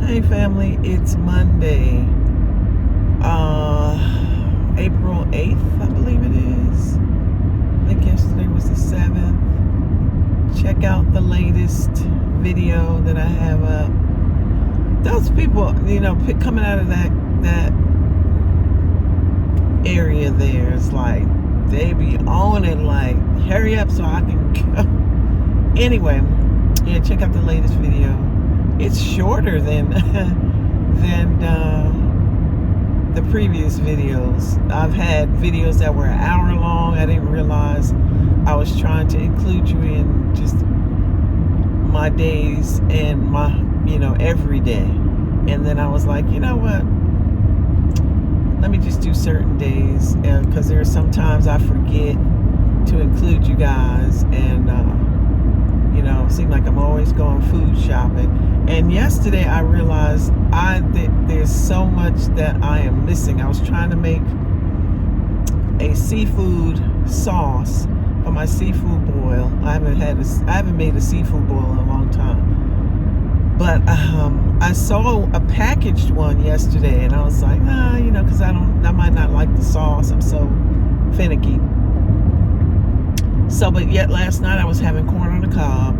Hey family, it's Monday, April 8th, I believe it is. I think yesterday was the 7th. Check out the latest video that I have up. Those people, coming out of that area there, it's like, they be on it like, hurry up so I can go. Anyway, yeah, check out the latest video. It's shorter than the previous videos. I've had videos that were an hour long. I didn't realize I was trying to include you in just my days and my, every day. And then I was like, you know what? Let me just do certain days, because there are sometimes I forget to include you guys, and it seems like I'm always going food shopping. And yesterday I realized there's so much that I am missing. I was trying to make a seafood sauce for my seafood boil. I haven't made a seafood boil in a long time. But I saw a packaged one yesterday, and I was like, because I might not like the sauce. I'm so finicky. But yet last night I was having corn on the cob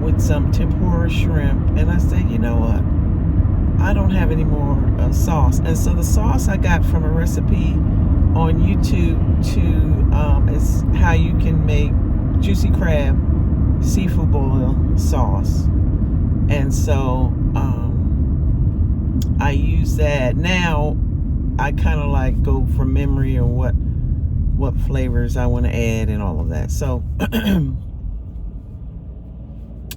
with some tempura shrimp, and I said, you know what? I don't have any more sauce. And so the sauce I got from a recipe on YouTube is how you can make juicy crab seafood boil sauce. And so I use that. Now I kind of like go from memory on what flavors I want to add and all of that. So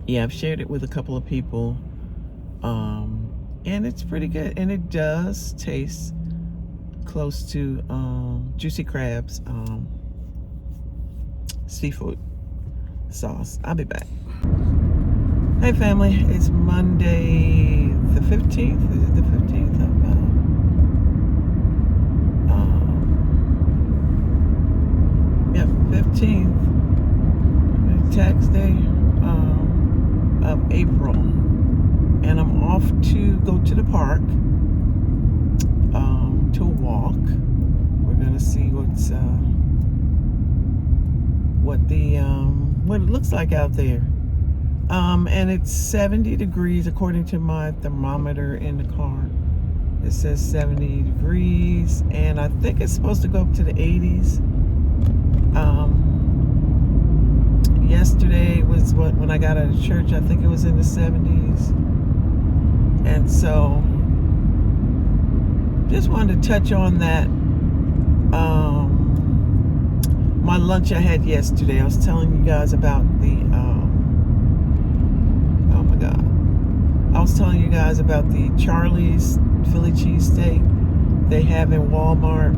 yeah, I've shared it with a couple of people, and it's pretty good, and it does taste close to juicy crab's seafood sauce. I'll be back. Hey family, it's Monday the 15th. Is it the 15th of yep, 15th, tax day of April, and I'm off to go to the park to walk. We're gonna see what it looks like out there. And it's 70 degrees according to my thermometer in the car. It says 70 degrees, and I think it's supposed to go up to the 80s. Yesterday was when I got out of church, I think it was in the 70s. And so just wanted to touch on that. My lunch I had yesterday, I was telling you guys about the I was telling you guys about the Charlie's Philly cheesesteak they have in Walmart.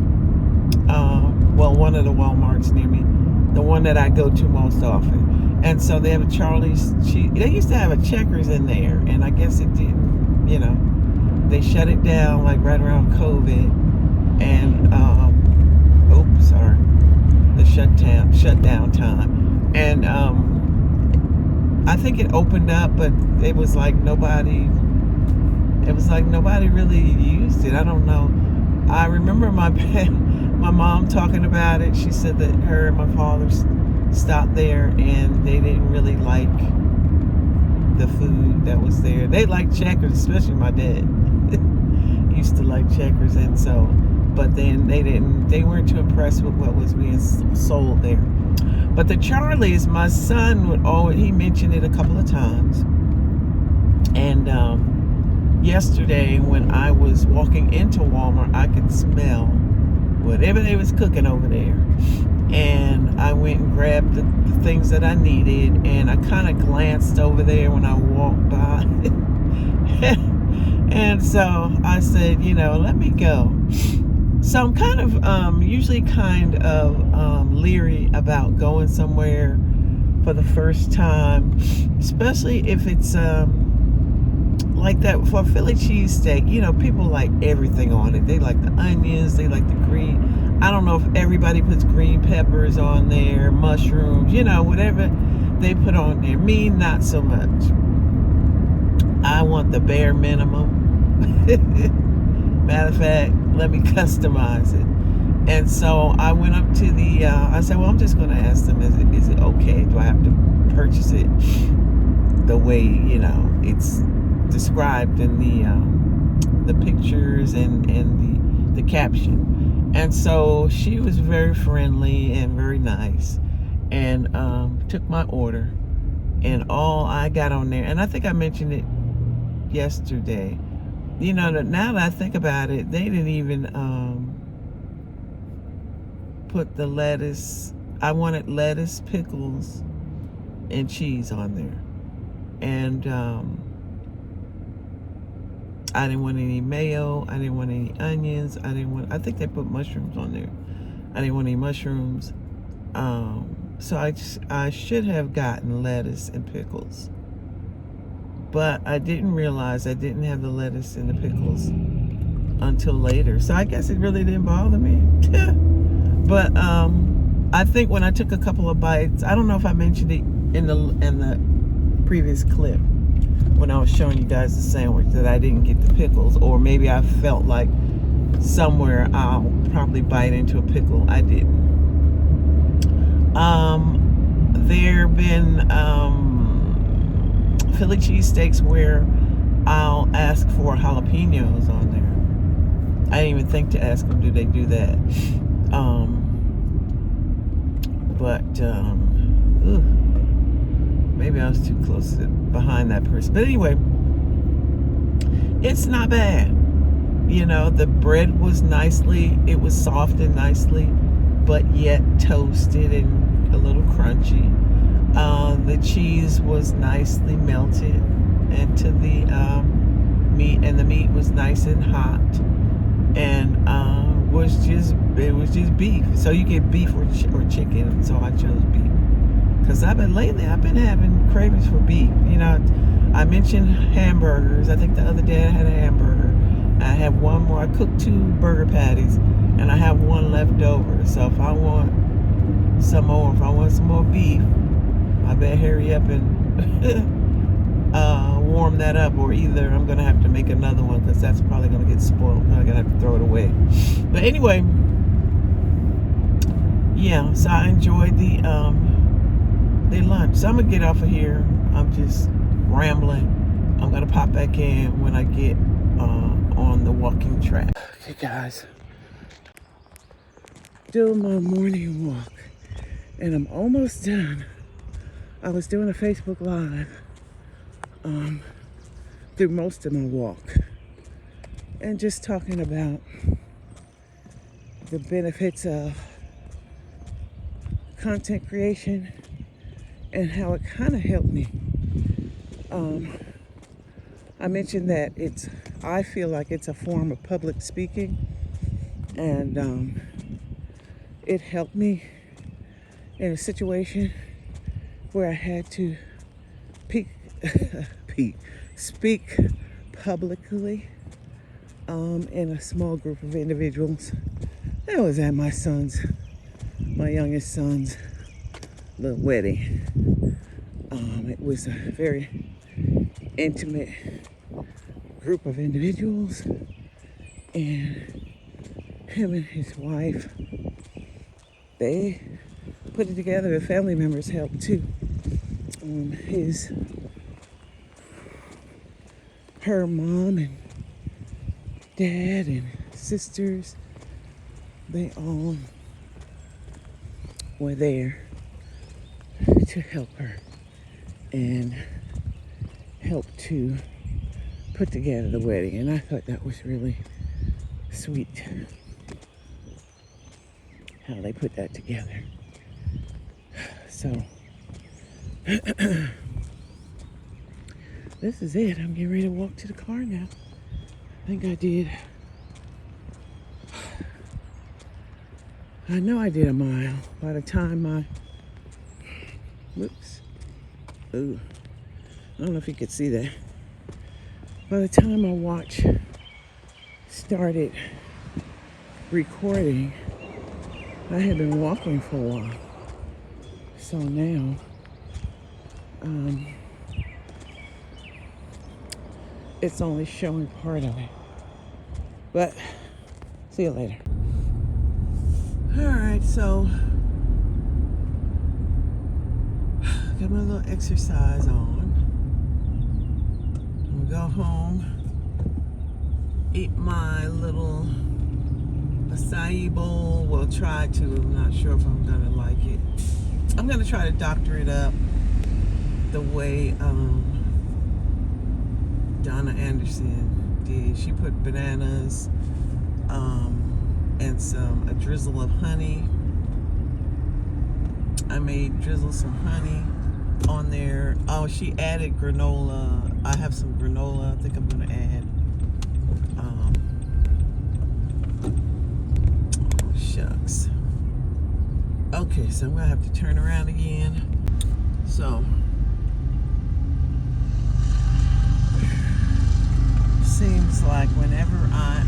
One of the Walmarts near me, the one that I go to most often. And so they have a Charlie's cheese. They used to have a Checkers in there, and I guess it didn't, they shut it down like right around COVID. And the shutdown time. And I think it opened up, but it was like nobody really used it. I don't know. I remember my mom talking about it. She said that her and my father stopped there, and they didn't really like the food that was there. They liked Checkers, especially my dad used to like Checkers, and so, but then they weren't too impressed with what was being sold there. But the Charlie's, my son he mentioned it a couple of times. And yesterday when I was walking into Walmart, I could smell whatever they was cooking over there. And I went and grabbed the things that I needed, and I kind of glanced over there when I walked by. And so I said, let me go. So I'm kind of usually leery about going somewhere for the first time, especially if it's like that. For Philly cheesesteak, people like everything on it. They like the onions, they like the green. I don't know if everybody puts green peppers on there, mushrooms, whatever they put on there. Me, not so much. I want the bare minimum. Matter of fact, let me customize it. And so I went up to the, I said, well, I'm just going to ask them, is it okay? Do I have to purchase it the way, it's described in the pictures and the caption? And so she was very friendly and very nice, and took my order. And all I got on there, and I think I mentioned it yesterday, now that I think about it, they didn't even put the lettuce. I wanted lettuce, pickles, and cheese on there. And I didn't want any mayo. I didn't want any onions. I think they put mushrooms on there. I didn't want any mushrooms. So I should have gotten lettuce and pickles. But I didn't realize I didn't have the lettuce and the pickles until later. So I guess it really didn't bother me. But I think when I took a couple of bites, I don't know if I mentioned it in the previous clip when I was showing you guys the sandwich, that I didn't get the pickles, or maybe I felt like somewhere I'll probably bite into a pickle. I didn't. There have been Philly cheesesteaks where I'll ask for jalapenos on there. I didn't even think to ask them, do they do that? Maybe I was too close behind that person. But anyway, it's not bad. The bread was it was soft and nicely, but yet toasted and a little crunchy. The cheese was nicely melted into the meat, and the meat was nice and hot, and it was just beef. So you get beef or chicken. So I chose beef because lately I've been having cravings for beef. I mentioned hamburgers. I think the other day I had a hamburger. I have one more. I cooked 2 burger patties, and I have one left over. So if I want some more beef, I better hurry up and warm that up, or either I'm gonna have to make another one because that's probably gonna get spoiled. I'm gonna have to throw it away. But anyway, yeah. So I enjoyed the lunch. So I'm gonna get off of here. I'm just rambling. I'm gonna pop back in when I get on the walking track. Okay, guys, doing my morning walk, and I'm almost done. I was doing a Facebook Live through most of my walk, and just talking about the benefits of content creation and how it kind of helped me. I mentioned that I feel like it's a form of public speaking, and it helped me in a situation where I had to speak publicly in a small group of individuals. That was at my youngest son's little wedding. It was a very intimate group of individuals, and him and his wife, they put it together. The family members helped too. Her mom and dad and sisters, they all were there to help her and help to put together the wedding. And I thought that was really sweet how they put that together. So this is it. I'm getting ready to walk to the car now. I think I did. I know I did a mile by the time whoops. Ooh. I don't know if you could see that. By the time my watch started recording, I had been walking for a while. So now, it's only showing part of it. But see you later. All right, so got my little exercise on. I'm gonna go home, eat my little acai bowl. Well, try to. I'm not sure if I'm gonna like it. I'm gonna try to doctor it up the way Donna Anderson did. She put bananas and a drizzle of honey. I made drizzle some honey on there. Oh, she added granola. I have some granola. I think I'm gonna add. Oh, shucks. Okay, so I'm gonna have to turn around again. So seems like whenever I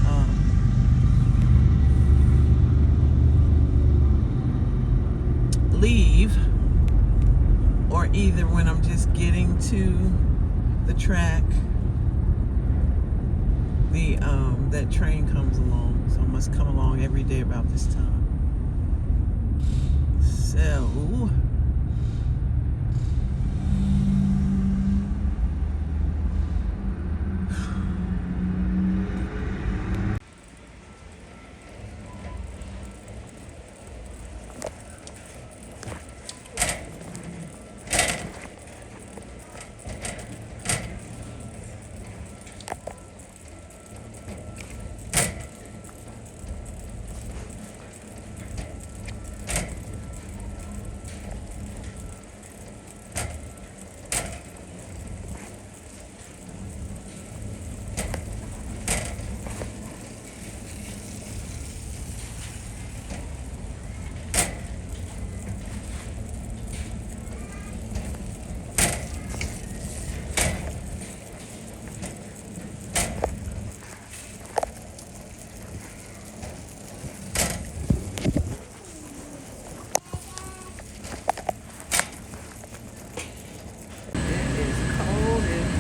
leave, or either when I'm just getting to the track, the that train comes along. So it must come along every day about this time. So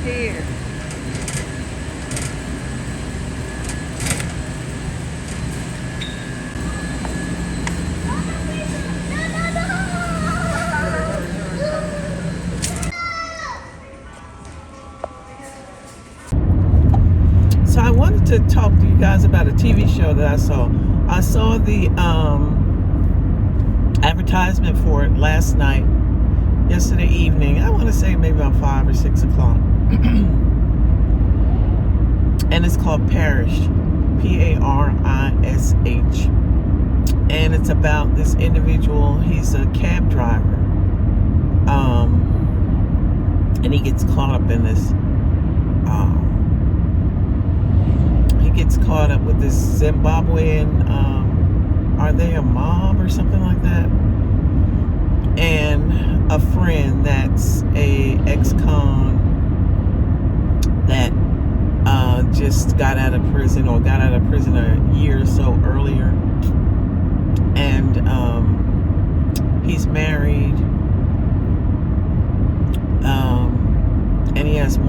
here. So I wanted to talk to you guys about a TV show that I saw. I saw the advertisement for it last night, yesterday evening. I want to say maybe about 5 or 6 o'clock. And it's called Parish, Parish. And it's about this individual. He's a cab driver. And he gets caught up in this. He gets caught up with this Zimbabwean. Are they a mob or something like that? And a friend that's a ex-con that just got out of prison, or got out of prison a year or so earlier, and he's married, and he has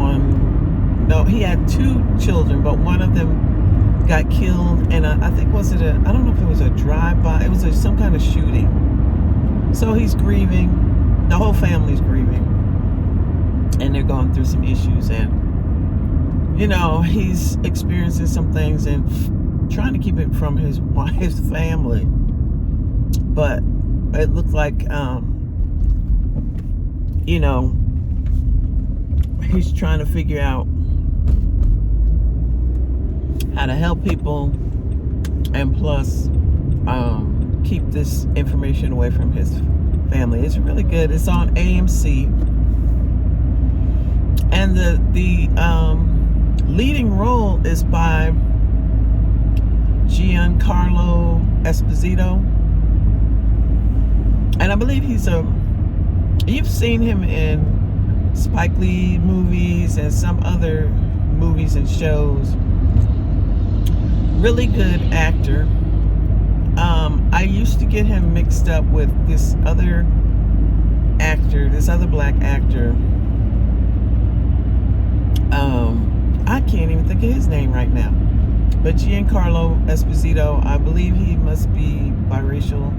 he had 2 children, but one of them got killed, and I think I don't know if it was a drive-by, it was some kind of shooting. So he's grieving, the whole family's grieving, and they're going through some issues, and he's experiencing some things and trying to keep it from his wife's family. But it looked like, he's trying to figure out how to help people, and plus keep this information away from his family. It's really good. It's on AMC, and the leading role is by Giancarlo Esposito, and I believe you've seen him in Spike Lee movies and some other movies and shows. Really good actor. I used to get him mixed up with this other black actor. I can't even think of his name right now. But Giancarlo Esposito, I believe he must be biracial,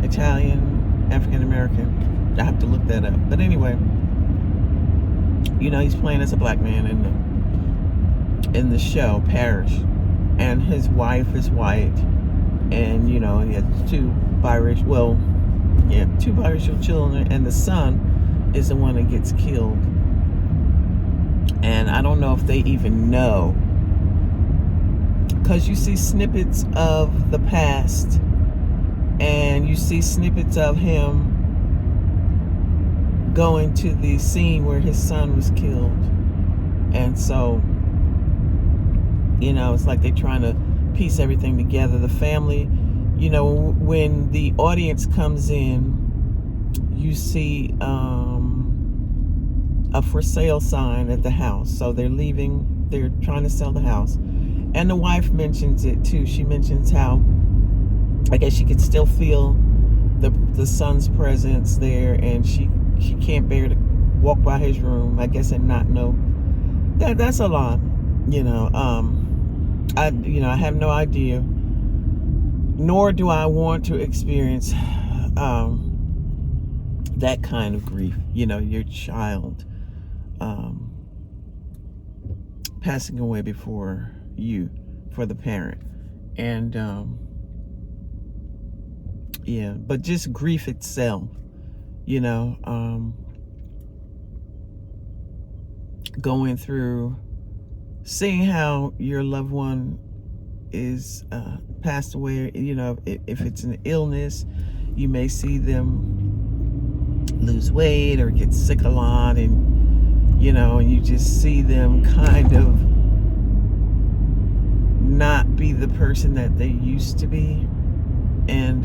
Italian, African American. I have to look that up. But anyway, you know, he's playing as a black man in the show Parish, and his wife is white, and you know, he has two biracial children, and the son is the one that gets killed. And I don't know if they even know, because you see snippets of the past, and you see snippets of him going to the scene where his son was killed. And so, you know, it's like they're trying to piece everything together. The family, you know, when the audience comes in, you see a for sale sign at the house. So they're leaving, they're trying to sell the house. And the wife mentions it too. She mentions how, I guess she could still feel the son's presence there, and she can't bear to walk by his room, I guess, and not know. That's a lot, you know. I have no idea, nor do I want to experience that kind of grief. You know, your child passing away before you, for the parent. And yeah, but just grief itself, you know, going through, seeing how your loved one is passed away. You know, if it's an illness, you may see them lose weight or get sick a lot, and you know, and you just see them kind of not be the person that they used to be. And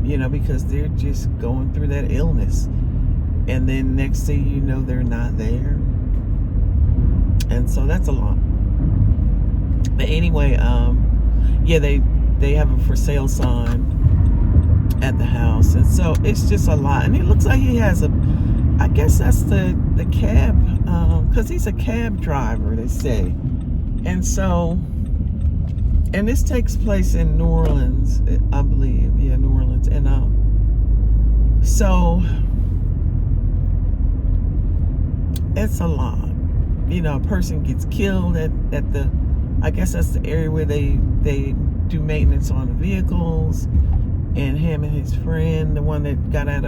you know, because they're just going through that illness, and then next thing you know, they're not there. And so that's a lot. But anyway, yeah, they have a for sale sign at the house, and so it's just a lot. And it looks like he has I guess that's the cab, because he's a cab driver, they say. And so, and this takes place in New Orleans, I believe. Yeah, New Orleans. And so it's a lot. You know, a person gets killed at the, I guess that's the area where they do maintenance on the vehicles. And him and his friend, the one that got out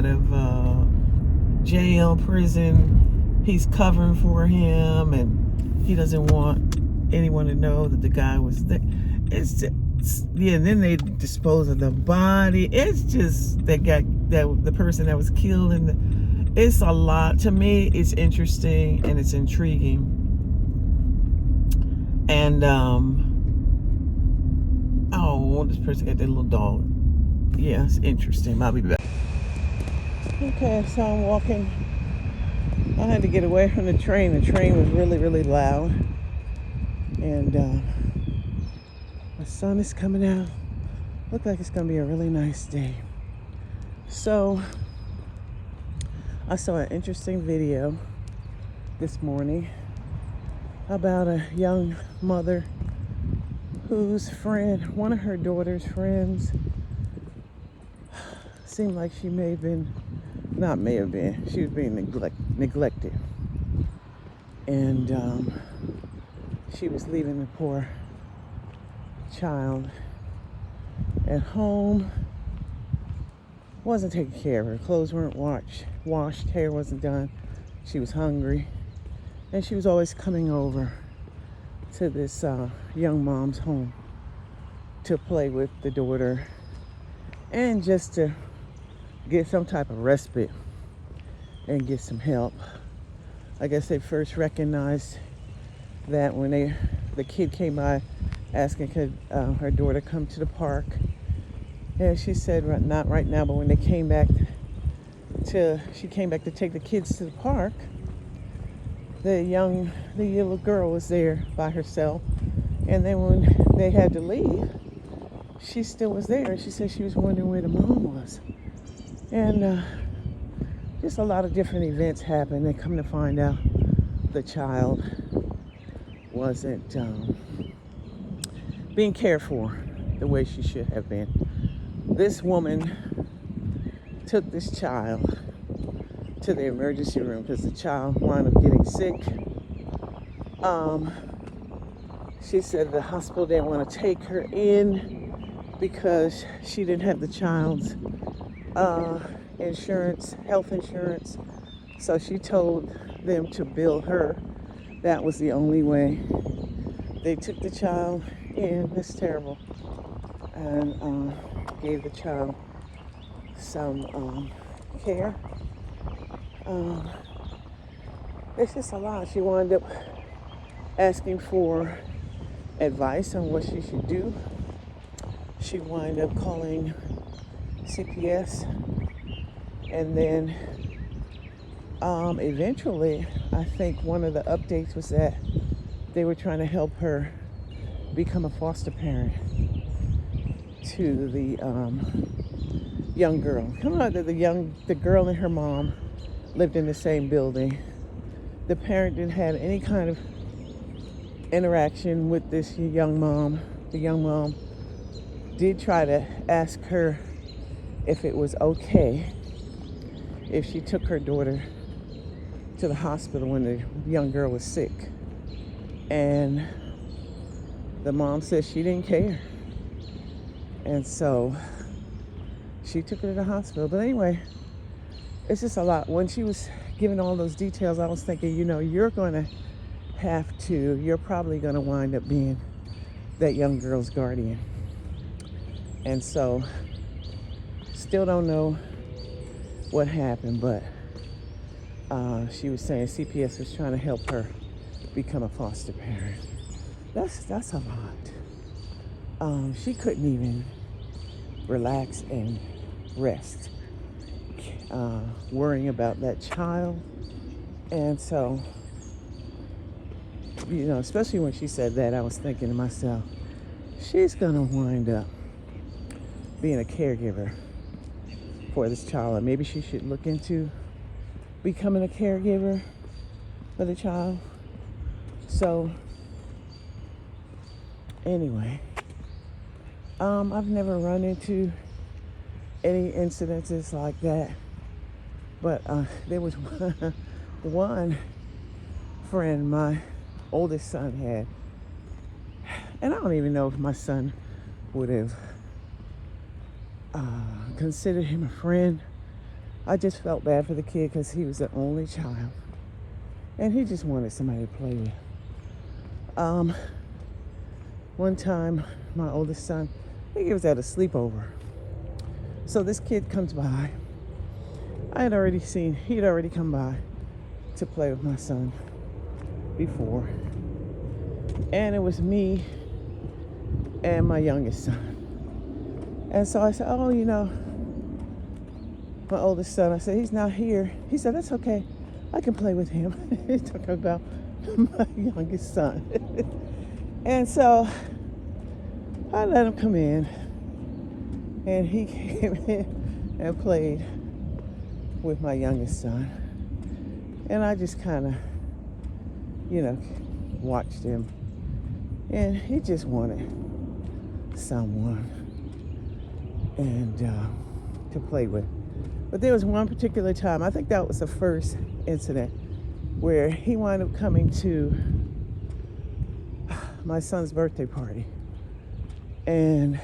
of jail, prison, he's covering for him, and he doesn't want anyone to know that the guy was there. It's just, yeah. And then they dispose of the body. It's just the person that was killed, and it's a lot. To me, it's interesting and it's intriguing. And oh, this person got that little dog. Yeah, it's interesting. I'll be back. Okay, so I'm walking. I had to get away from the train. The train was really, really loud. And my sun is coming out. Looks like it's going to be a really nice day. So I saw an interesting video this morning about a young mother whose friend, one of her daughter's friends, seemed like she may have been, not may have been, she was being neglected. And she was leaving the poor child at home. Wasn't taking care of her. Clothes weren't washed, hair wasn't done. She was hungry. And she was always coming over to this young mom's home to play with the daughter and just to get some type of respite and get some help. I guess they first recognized that when the kid came by asking could her daughter come to the park, and she said not right now, but when they came back she came back to take the kids to the park, the little girl was there by herself. And then when they had to leave, she still was there. She said she was wondering where the mom was. And just a lot of different events happened, and come to find out the child wasn't being cared for the way she should have been. This woman took this child to the emergency room because the child wound up getting sick. She said the hospital didn't want to take her in because she didn't have the child's insurance, health insurance. So she told them to bill her. That was the only way. They took the child in. That's terrible. And gave the child some care. It's just a lot. She wound up asking for advice on what she should do. She wound up calling CPS, and then eventually, I think one of the updates was that they were trying to help her become a foster parent to the young girl. Come on, the girl and her mom lived in the same building. The parent didn't have any kind of interaction with this young mom. The young mom did try to ask her if it was okay if she took her daughter to the hospital when the young girl was sick. And the mom said she didn't care. And so she took her to the hospital. But anyway, it's just a lot. When she was giving all those details, I was thinking, you're probably going to wind up being that young girl's guardian. And so, still don't know what happened, but she was saying CPS was trying to help her become a foster parent. That's a lot. She couldn't even relax and rest, worrying about that child. And so, especially when she said that, I was thinking to myself, she's gonna wind up being a caregiver for this child, and maybe she should look into becoming a caregiver for the child. So anyway, I've never run into any incidences like that, but there was one friend my oldest son had, and I don't even know if my son would have considered him a friend. I just felt bad for the kid because he was the only child, and he just wanted somebody to play with. One time, my oldest son, I think he was at a sleepover. So this kid comes by. He had already come by to play with my son before. And it was me and my youngest son. And so I said, my oldest son, I said, he's not here. He said, that's okay. I can play with him. He's talking about my youngest son. And so I let him come in. And he came in and played with my youngest son. And I just kind of, watched him. And he just wanted someone and to play with. But there was one particular time, I think that was the first incident, where he wound up coming to my son's birthday party. And,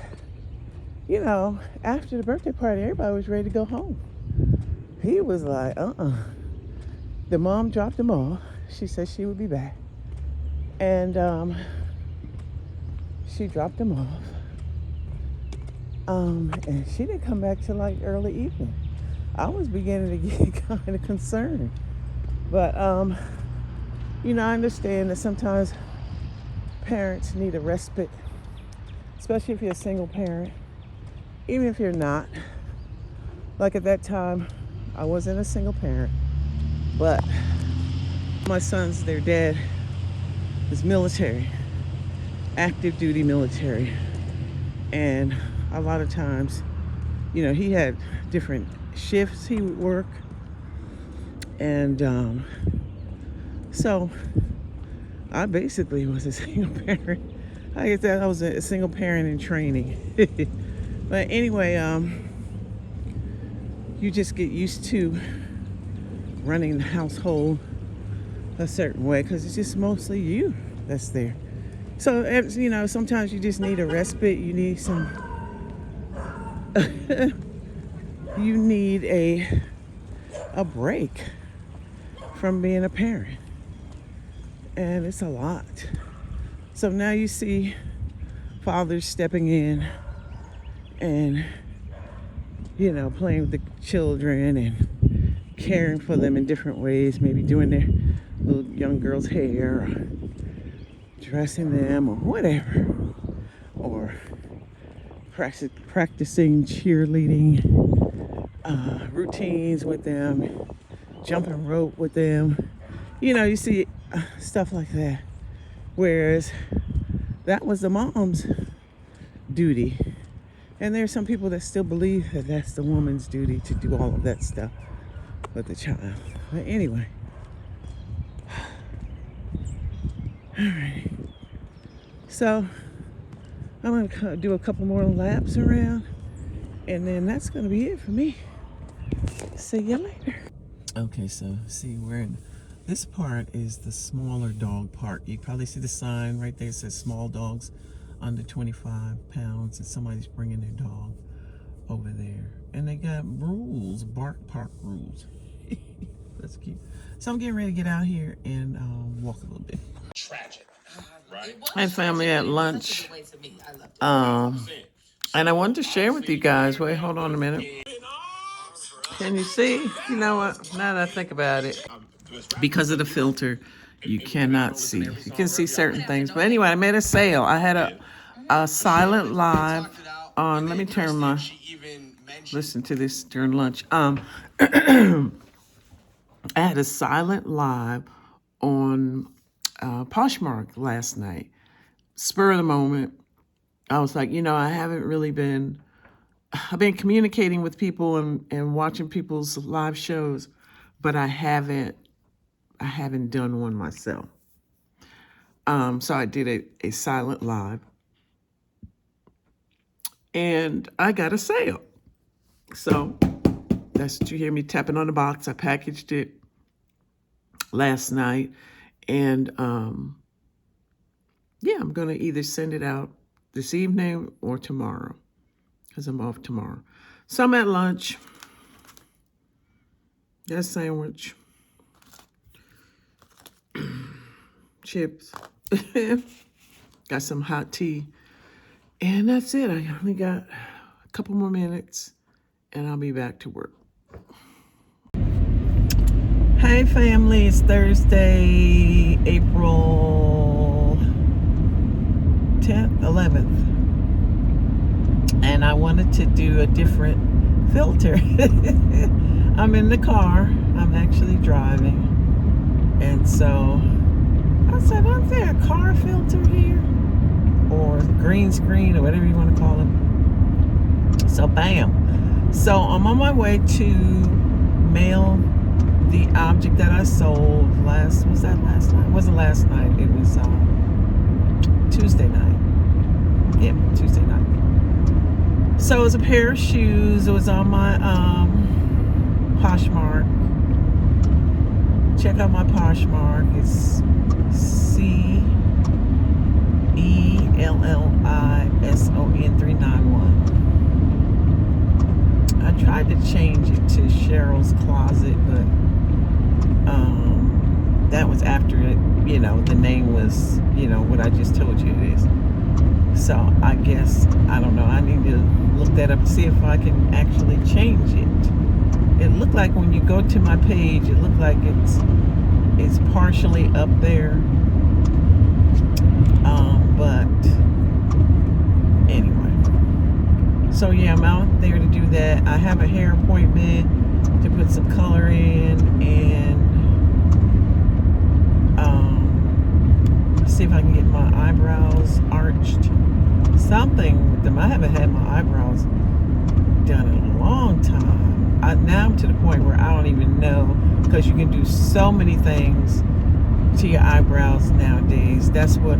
after the birthday party, everybody was ready to go home. He was like, The mom dropped him off. She said she would be back. And she dropped him off. And she didn't come back till like early evening. I was beginning to get kind of concerned. But, I understand that sometimes parents need a respite, especially if you're a single parent, even if you're not. Like at that time, I wasn't a single parent, but my sons, their dad was military, active duty military. And a lot of times, he had different shifts he would work. And so I basically was a single parent. I guess that I was a single parent in training. But anyway, you just get used to running the household a certain way because it's just mostly you that's there. So, you know, sometimes you just need a respite. You need some, you need a break from being a parent. And it's a lot. So now you see fathers stepping in and, you know, playing with the children and caring for them in different ways, maybe doing their little young girl's hair, or dressing them, or whatever, or practicing cheerleading routines with them, jumping rope with them. You know, you see stuff like that. Whereas that was the mom's duty. And there's some people that still believe that that's the woman's duty to do all of that stuff with the child. But anyway. All right. So I'm going to do a couple more laps around. And then that's going to be it for me. See you later. Okay, so see, we're in this part is the smaller dog park. You probably see the sign right there. It says small dogs under 25 pounds, and somebody's bringing their dog over there. And they got rules, bark park rules. That's cute. So I'm getting ready to get out here and walk a little bit. Tragic, right? Hi, family, at lunch. And I wanted to share with you guys. Wait, hold on a minute. Can you see? You know what? Now that I think about it, because of the filter, you cannot see. You can see certain things. But anyway, I made a sale. I had a silent live on. Let me turn my. Listen to this during lunch. I had a silent live on Poshmark last night. Spur of the moment. I was like, you know, I've been communicating with people and watching people's live shows, but I haven't done one myself. So I did a silent live, and I got a sale. So that's what you hear me tapping on the box. I packaged it last night, and yeah, I'm gonna either send it out this evening or tomorrow, because I'm off tomorrow. So I'm at lunch. Got a sandwich. Chips. Got some hot tea. And that's it. I only got a couple more minutes and I'll be back to work. Hey family, it's Thursday, April 10th, 11th. And I wanted to do a different filter. I'm in the car. I'm actually driving. And so I said, aren't there a car filter here? Or green screen, or whatever you want to call it. So bam. So I'm on my way to mail the object that I sold was that last night? It wasn't last night. It was Tuesday night. Yeah, Tuesday night. So it was a pair of shoes. It was on my Poshmark. Check out my Poshmark. It's Cee Vlizson 391. I tried to change it to Cheryl's Closet, but that was after it, you know, the name was, you know, what I just told you it is. So I guess, I don't know, I need to look that up and see if I can actually change it. It looked like when you go to my page, it looked like it's partially up there. But anyway, so yeah, I'm out there to do that. I have a hair appointment to put some color in and see if I can get my eyebrows arched. Something with them. I haven't had my eyebrows done in a long time. now I'm to the point where I don't even know, because you can do so many things to your eyebrows nowadays. That's what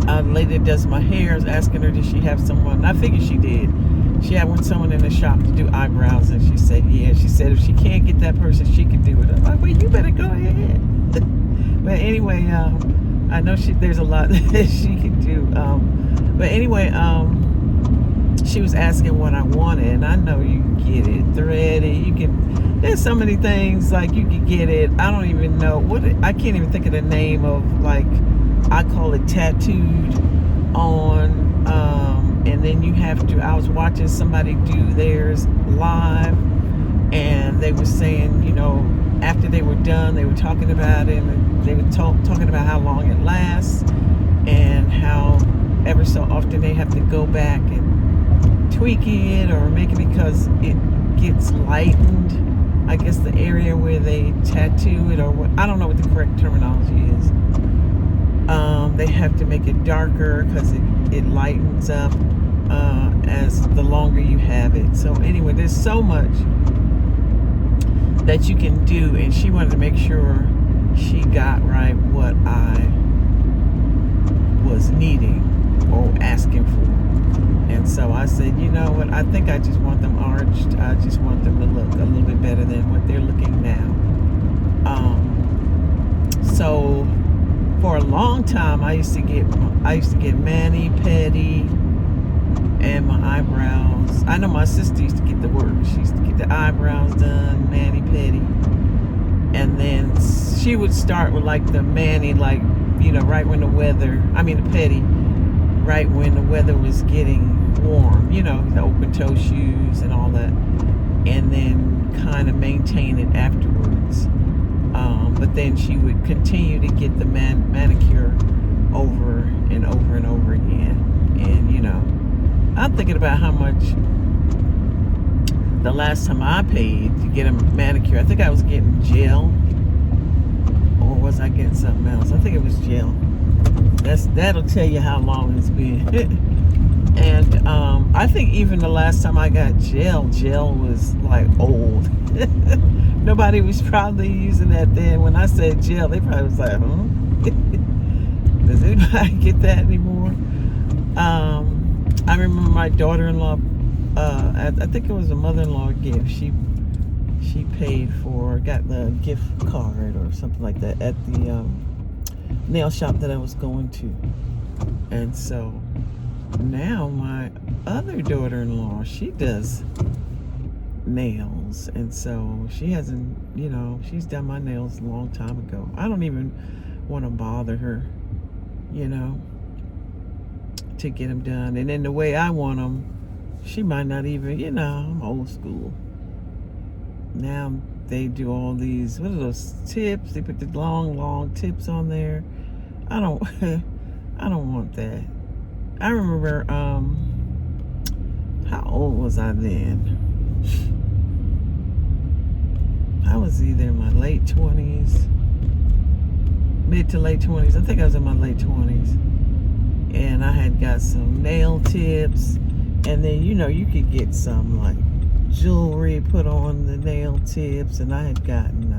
a lady that does my hair is asking her, did she have someone? I figured she did. She had someone in the shop to do eyebrows, and she said, yeah. She said if she can't get that person, she can do it. I'm like, well, you better go ahead. But anyway, I know there's a lot that she can do. But anyway, she was asking what I wanted, and I know you can get it threaded. There's so many things, like you can get it. I don't even know I can't even think of the name of, like, I call it tattooed on. And then you have to, I was watching somebody do theirs live, and they were saying, after they were done, they were talking about it, and they were talking about how long it lasts, and how ever so often they have to go back and tweak it or make it, because it gets lightened. I guess the area where they tattoo it, or what, I don't know what the correct terminology is. They have to make it darker because it lightens up as the longer you have it. So anyway, there's so much that you can do, and she wanted to make sure she got right what I was needing or asking for. And so I said, you know what, I think I just want them arched. I just want them to look a little bit better than what they're looking now. So for a long time, I used to get mani, pedi, and my eyebrows. I know my sister used to get the work. She used to get the eyebrows done, mani, pedi, and then she would start with like the mani, like, right when the pedi, right when the weather was getting warm, the open toe shoes and all that, and then kind of maintain it afterwards. But then she would continue to get the manicure over and over and over again. And I'm thinking about how much the last time I paid to get a manicure. I think I was getting gel, or was I getting something else? I think it was gel. That'll tell you how long it's been. And I think even the last time I got gel was like old. Nobody was probably using that then. When I said gel, they probably was like, does anybody get that anymore? I remember my daughter-in-law, I think it was a mother-in-law gift. She got the gift card or something like that at the nail shop that I was going to. And so now my other daughter-in-law, she does nails, and so she hasn't, she's done my nails a long time ago. I don't even want to bother her, to get them done. And then the way I want them, she might not even, I'm old school. Now they do all these, what are those tips? They put the long tips on there. I don't want that. I remember, how old was I then? I was either in my late 20s, mid to late 20s. I think I was in my late 20s. And I had got some nail tips. And then, you could get some like jewelry put on the nail tips. And I had gotten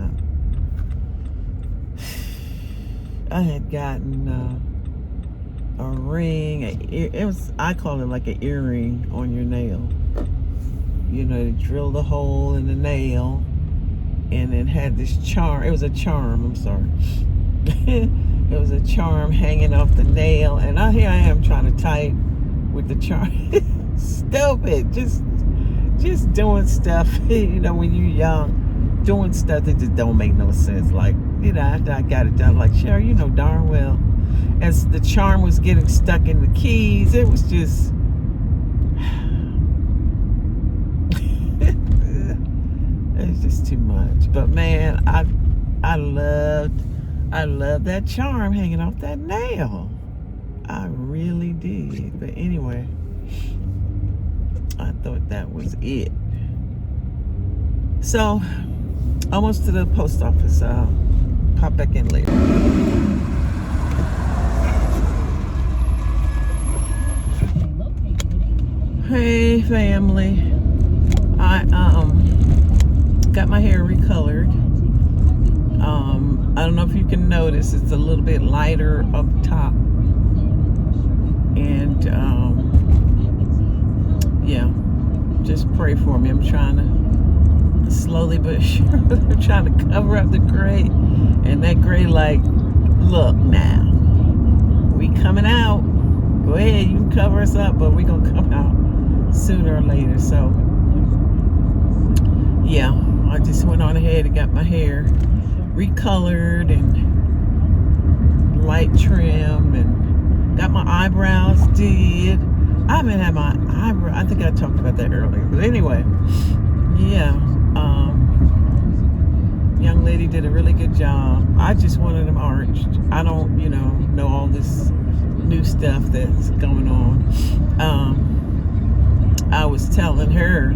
a ring. I call it like an earring on your nail. They drilled a hole in the nail, and it had this charm. It was a charm, I'm sorry. It was a charm hanging off the nail, and here I am trying to tie it with the charm. Stupid. Just doing stuff, when you're young, doing stuff that just don't make no sense. Like, after I got it done, like, Cheryl, darn well, as the charm was getting stuck in the keys, it was just... it's just too much. But man, I loved that charm hanging off that nail. I really did. But anyway, I thought that was it. So, almost to the post office. I'll pop back in later. Hey family. I got my hair recolored. I don't know if you can notice, it's a little bit lighter up top. And yeah, just pray for me. I'm trying to slowly but surely trying to cover up the gray. And that gray, like, look now, we coming out. Go ahead, you can cover us up, but we gonna come out sooner or later. So yeah, I just went on ahead and got my hair recolored and light trim, and got my eyebrows did. I haven't had my eyebrow. I think I talked about that earlier, but anyway, yeah. Young lady did a really good job. I just wanted them arched. I don't, know all this new stuff that's going on. I was telling her,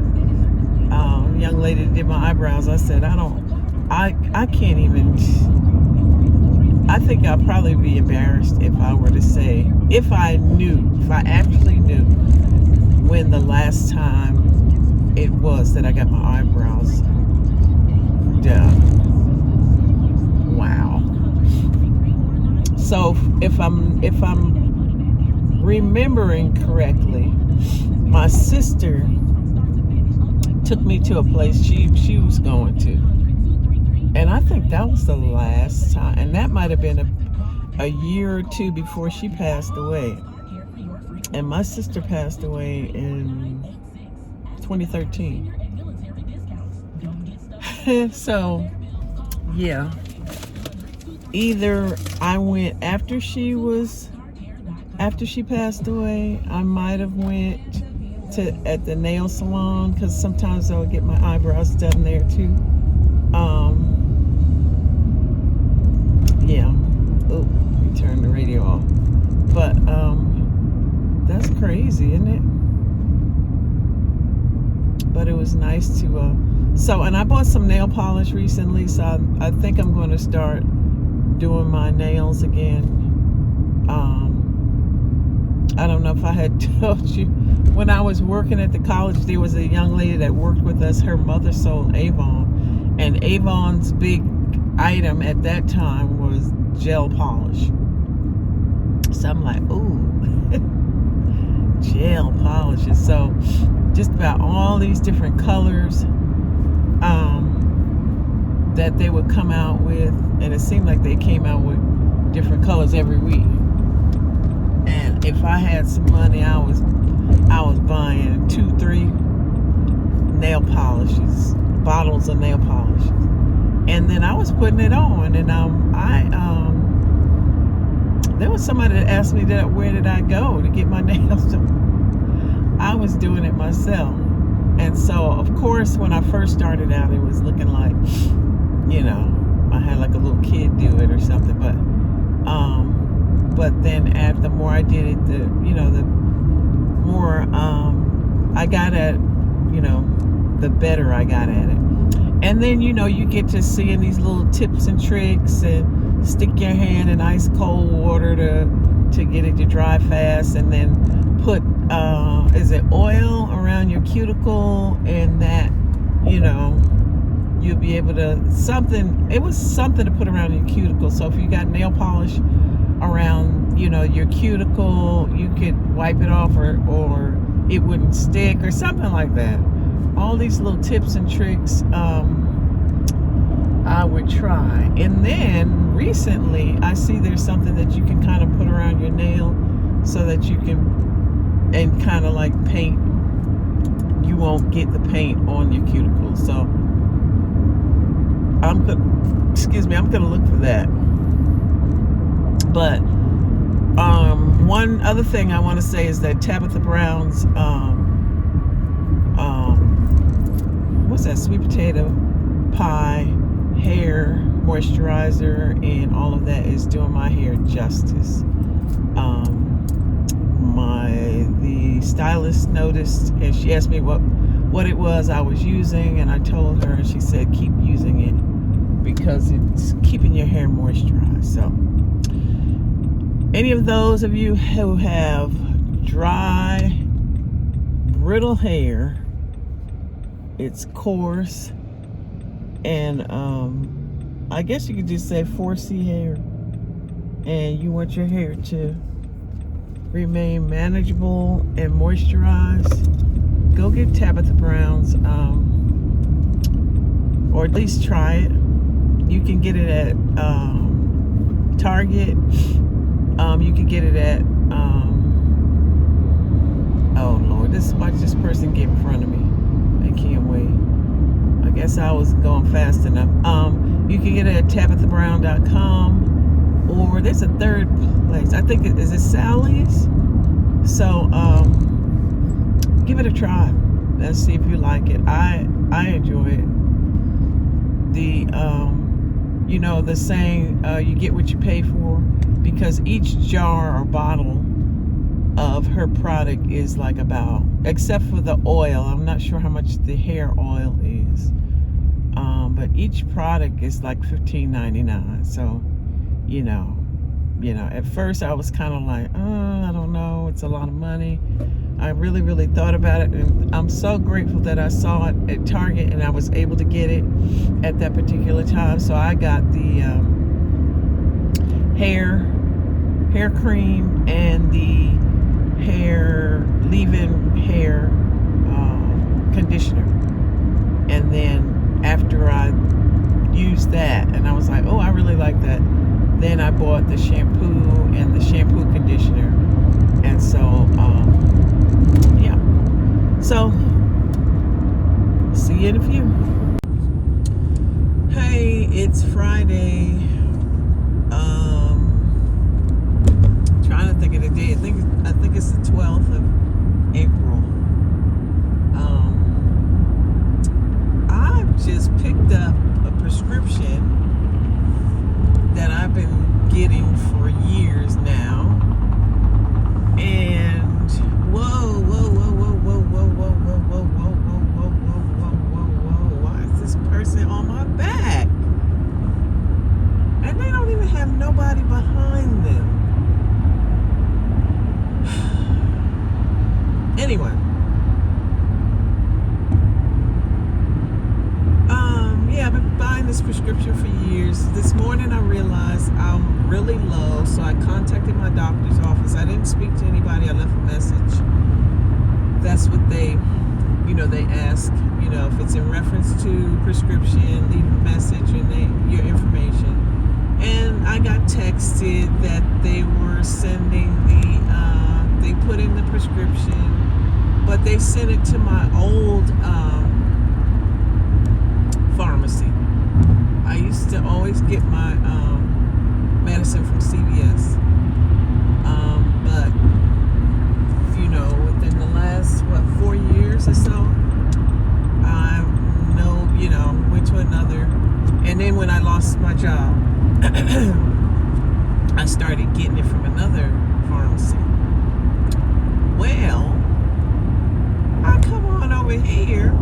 young lady that did my eyebrows, I said, I can't even, I think I'll probably be embarrassed if I were to say, if I actually knew when the last time it was that I got my eyebrows done. Wow. So if I'm remembering correctly, my sister took me to a place she was going to, and I think that was the last time, and that might have been a year or two before she passed away. And my sister passed away in 2013. So yeah, either I went after she passed away. I might have went at the nail salon, because sometimes I would get my eyebrows done there too. Yeah. Oh, let me turn the radio off. But that's crazy, isn't it? But it was nice to and I bought some nail polish recently, so I think I'm going to start doing my nails again. I don't know if I had told you, when I was working at the college, there was a young lady that worked with us. Her mother sold Avon, and Avon's big item at that time was gel polish. So I'm like, ooh, gel polishes. So just about all these different colors that they would come out with, and it seemed like they came out with different colors every week. And if I had some money, I was buying 2-3 nail polishes, bottles of nail polishes, and then I was putting it on. And there was somebody that asked me where did I go to get my nails done. I was doing it myself. And so, of course, when I first started out, it was looking like, I had like a little kid do it or something. But then the more I did it, the more I got at, the better I got at it. And then, you get to seeing these little tips and tricks, and stick your hand in ice cold water to get it to dry fast, and then put is it oil around your cuticle, and that you'll be able to it was something to put around your cuticle. So if you got nail polish around your cuticle, you could wipe it off, or it wouldn't stick, or something like that. All these little tips and tricks I would try. And then recently I see there's something that you can kind of put around your nail so that you can, and kind of like paint, you won't get the paint on your cuticle. So I'm gonna look for that. But one other thing I want to say is that Tabitha Brown's what's that, sweet potato pie hair moisturizer and all of that is doing my hair justice. The stylist noticed, and she asked me what it was I was using, and I told her, and she said keep using it because it's keeping your hair moisturized. So any of those of you who have dry, brittle hair, It's coarse, and I guess you could just say 4C hair. And you want your hair to remain manageable and moisturized, go get Tabitha Brown's, or at least try it. You can get it at Target. You can get it at oh Lord, watch this person get in front of me. I can't wait. I guess I was going fast enough. You can get it at TabithaBrown.com, or there's a third place. I think is it Sally's. So give it a try. Let's see if you like it. I enjoy it. The you know the saying, you get what you pay for, because each jar or bottle of her product is like about, except for the oil, I'm not sure how much the hair oil is, but each product is like $15.99. So you know at first I was kind of like, I don't know, it's a lot of money. I really thought about it, and I'm so grateful that I saw it at Target and I was able to get it at that particular time. So I got the hair cream and the leave-in hair conditioner. And then after I used that and I was like, oh, I really like that, then I bought the shampoo and the shampoo conditioner. And so yeah, so see you in a few. Hey, it's Friday. Trying to think of the day. I think it's the 12th of April. I've just picked up a prescription that I've been getting for years now. And whoa, why is this person on my back? And they don't even have nobody behind them. Anyway, yeah, I've been buying this prescription for years. This morning I realized I'm really low, so I contacted my doctor's office. I didn't speak to anybody. I left a message. That's what they ask, if it's in reference to prescription, leave a message and your information. And I got texted that they were sending they put in the prescription, but they sent it to my old pharmacy. I used to always get my medicine from CVS, but within the last 4 years or so, I went to another. And then when I lost my job, I started getting it from another pharmacy. Well, I come on over here.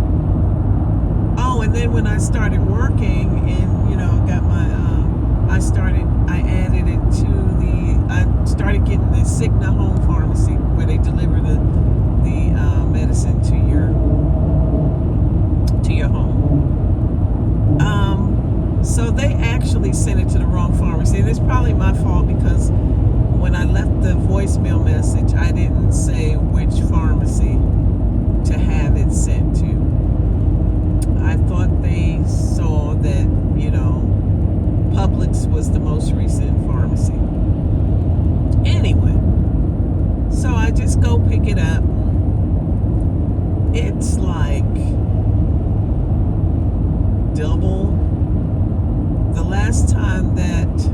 Oh, and then when I started working and got my I added it to I started getting the Cigna home pharmacy, where they deliver the medicine to your home. So they actually sent it to the wrong pharmacy, and it's probably my fault, because when I left the voicemail message, I didn't say which pharmacy to have it sent to. I thought they saw that, Publix was the most recent pharmacy. Anyway, so I just go pick it up. It's like double. The last time that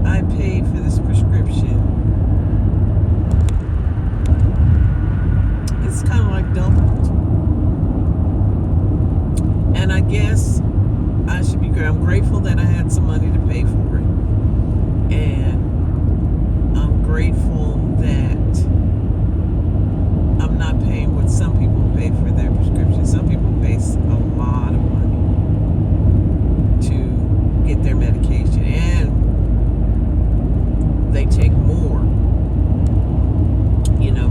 I paid for this prescription, it's kind of like doubled. And I guess I should be I'm grateful that I had some money to pay for it. And I'm grateful that I'm not paying what some people pay for their prescriptions. Some people pay a lot of money to get their medication, and they take more,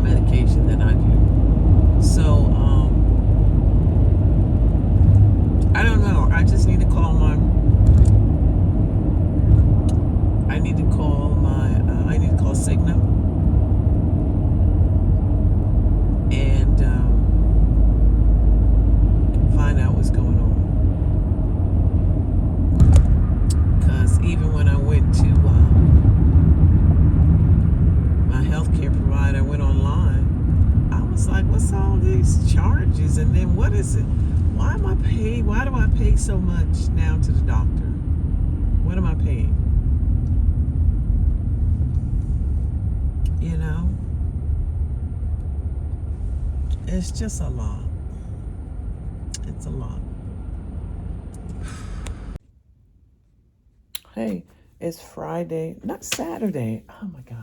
medication than I do. So pay so much now to the doctor? What am I paying? You know? It's just a lot. It's a lot. Hey, it's Friday, not Saturday. Oh my gosh.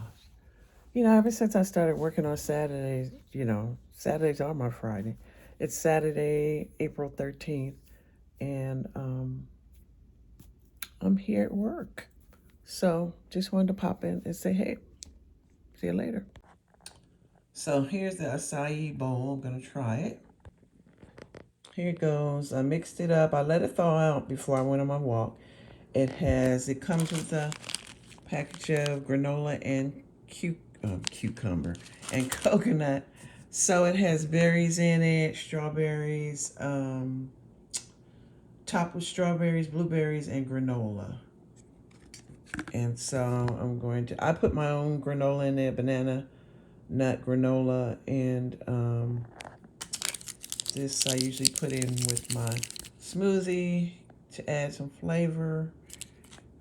You know, ever since I started working on Saturdays, you know, Saturdays are my Friday. It's Saturday, April 13th, and I'm here at work. So just wanted to pop in and say, hey, see you later. So here's the acai bowl. I'm going to try it. Here it goes. I mixed it up. I let it thaw out before I went on my walk. It comes with a package of granola and cucumber and coconut. So it has berries in it, strawberries, topped with strawberries, blueberries, and granola. And so I put my own granola in there, banana nut granola, and this I usually put in with my smoothie to add some flavor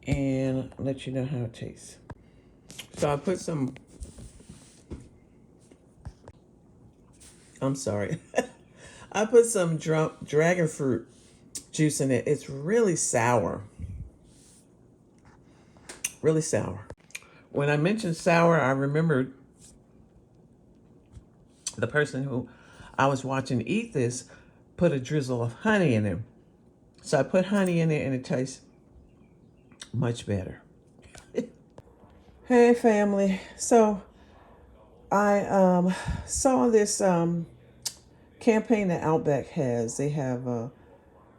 and let you know how it tastes. So I put some, I'm sorry, I put some dragon fruit juice in it. It's really sour. Really sour. When I mentioned sour, I remembered the person who I was watching eat this put a drizzle of honey in it. So I put honey in it and it tastes much better. Hey family. So I saw this campaign that Outback has. They have a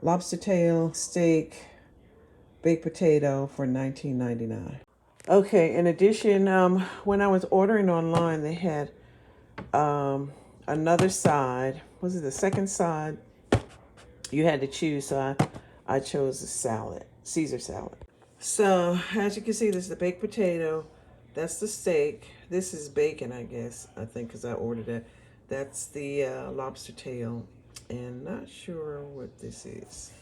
lobster tail, steak, baked potato for $19.99. Okay, in addition, when I was ordering online, they had another side. Was it the second side? You had to choose, so I chose the salad, Caesar salad. So as you can see, this is the baked potato. That's the steak. This is bacon, I guess. I think because I ordered it. That's the lobster tail, and not sure what this is.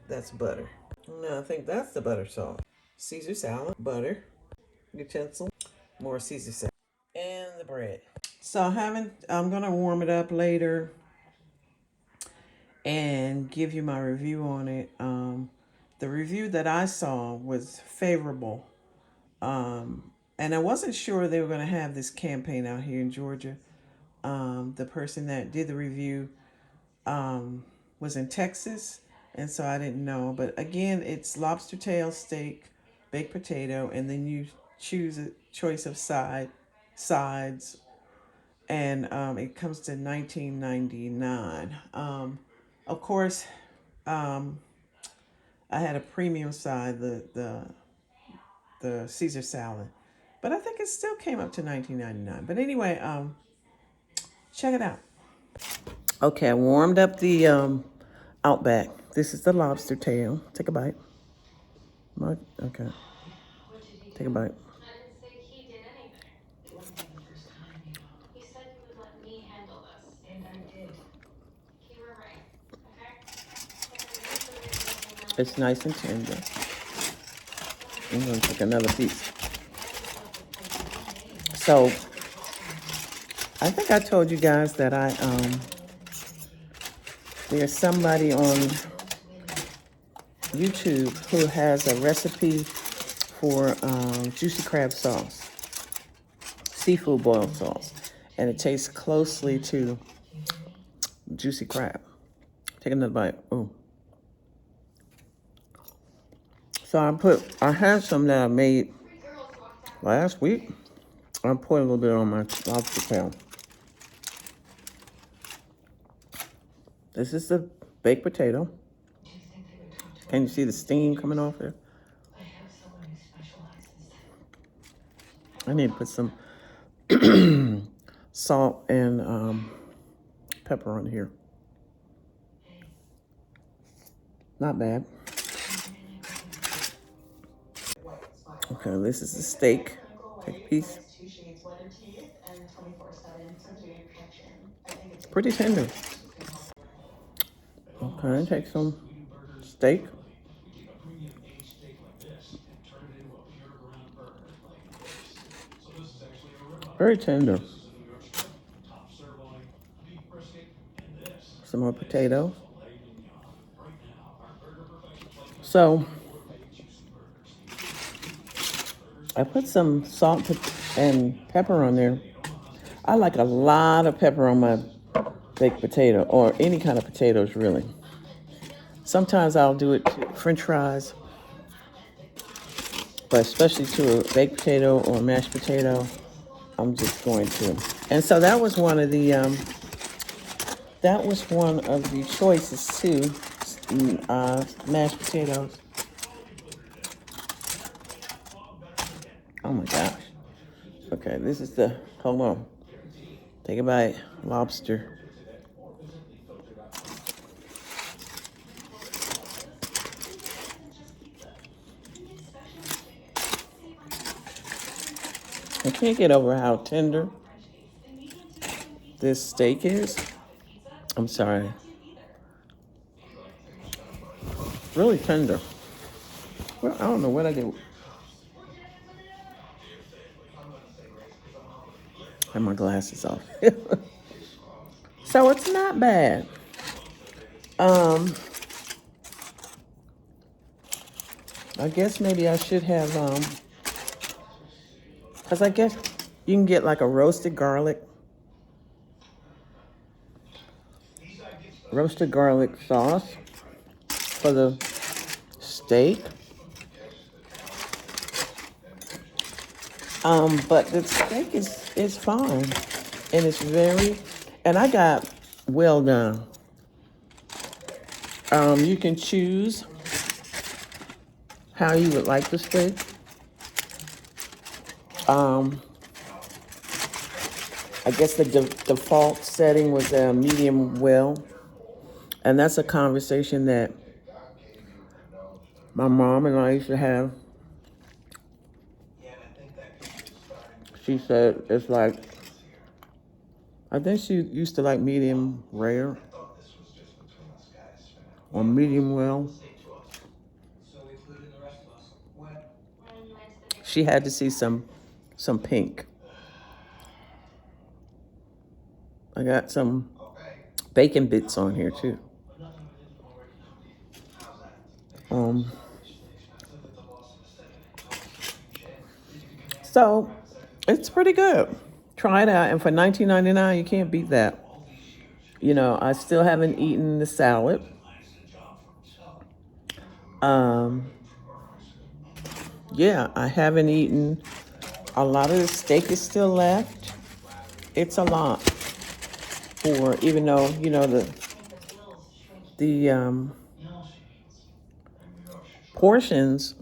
That's butter. No, I think that's the butter sauce. Caesar salad, butter, utensil, more Caesar salad, and the bread. So I'm gonna warm it up later and give you my review on it. The review that I saw was favorable. And I wasn't sure they were going to have this campaign out here in Georgia. The person that did the review was in Texas, and so I didn't know. But again, it's lobster tail, steak, baked potato, and then you choose a choice of sides, and it comes to $19.99. Of course, um, I had a premium side, the Caesar salad, but I think it still came up to $19.99. But anyway, check it out. Okay, I warmed up the Outback. This is the lobster tail. Take a bite. Okay, take a bite. It's nice and tender. I'm gonna take another piece. So I think I told you guys that there's somebody on YouTube who has a recipe for juicy crab sauce, seafood boiled sauce, and it tastes closely to juicy crab. Take another bite. Oh. So I had some that I made last week. I poured a little bit on my lobster tail. This is the baked potato. Can you see the steam coming off here? I need to put some salt and pepper on here. Not bad. Okay, this is the steak. Take a piece. Pretty tender. Okay, take some steak. Very tender. Some more potatoes. So I put some salt and pepper on there. I like a lot of pepper on my baked potato, or any kind of potatoes, really. Sometimes I'll do it to French fries, but especially to a baked potato or mashed potato, I'm just going to. And so that was one of the choices too, mashed potatoes. Oh my gosh. Okay, this is hold on. Take a bite. Lobster. I can't get over how tender this steak is. I'm sorry. Really tender. Well, I don't know what I did. I have my glasses off. So it's not bad. I guess maybe I should have, because I guess you can get like a roasted garlic sauce for the steak. But the steak is fine, and it's and I got well done. You can choose how you would like the steak. I guess the default setting was a medium well, and that's a conversation that my mom and I used to have. She said it's like, I think she used to like medium rare or medium well. She had to see some pink. I got some bacon bits on here too. So it's pretty good. Try it out, and for $19.99, you can't beat that. You know, I still haven't eaten the salad. Yeah, I haven't eaten. A lot of the steak is still left. It's a lot for, even though, you know, the portions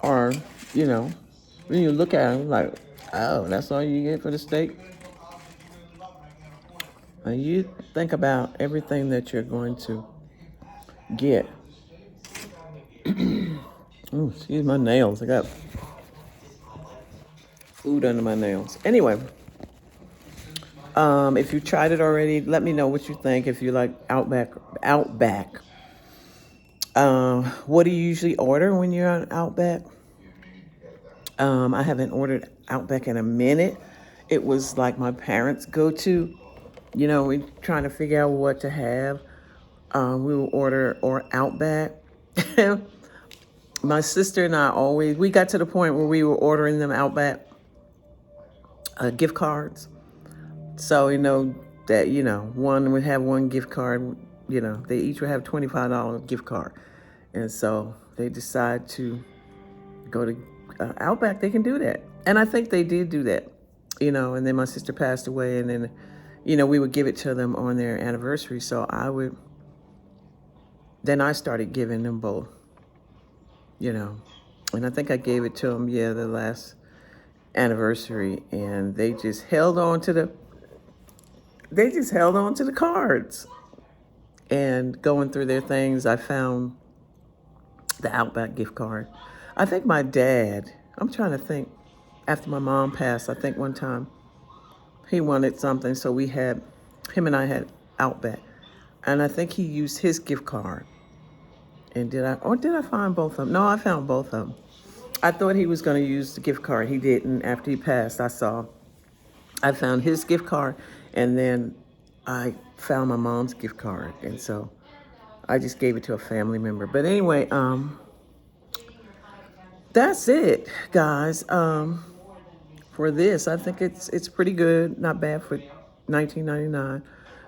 are, you know, when you look at them, like, oh, that's all you get for the steak. And you think about everything that you're going to get. Oh, excuse my nails. I got food under my nails. Anyway, if you tried it already, let me know what you think. If you like Outback. What do you usually order when you're on Outback? I haven't ordered Outback in a minute. It was like my parents' go-to. You know, we're trying to figure out what to have. We will order Outback. My sister and I we got to the point where we were ordering them Outback gift cards. So, you know, that, you know, one would have one gift card, you know, they each would have $25 gift card. And so they decide to go to Outback. They can do that. And I think they did do that, you know, and then my sister passed away, and then, you know, we would give it to them on their anniversary. So then I started giving them both, you know, and I think I gave it to them, the last anniversary, and they just held on to the cards. And going through their things, I found the Outback gift card. I think my dad, I'm trying to think, after my mom passed, I think one time he wanted something, so him and I had Outback. And I think he used his gift card And did I find both of them? No, I found both of them. I thought he was going to use the gift card. He didn't. After he passed, I found his gift card, and then I found my mom's gift card. And so I just gave it to a family member. But anyway, that's it, guys. For this, I think it's pretty good. Not bad for $19.99.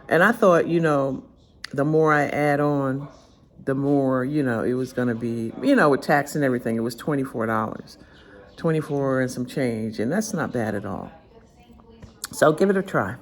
And I thought, the more I add on, the more, it was going to be, with tax and everything, it was $24. 24 and some change, and that's not bad at all. So give it a try.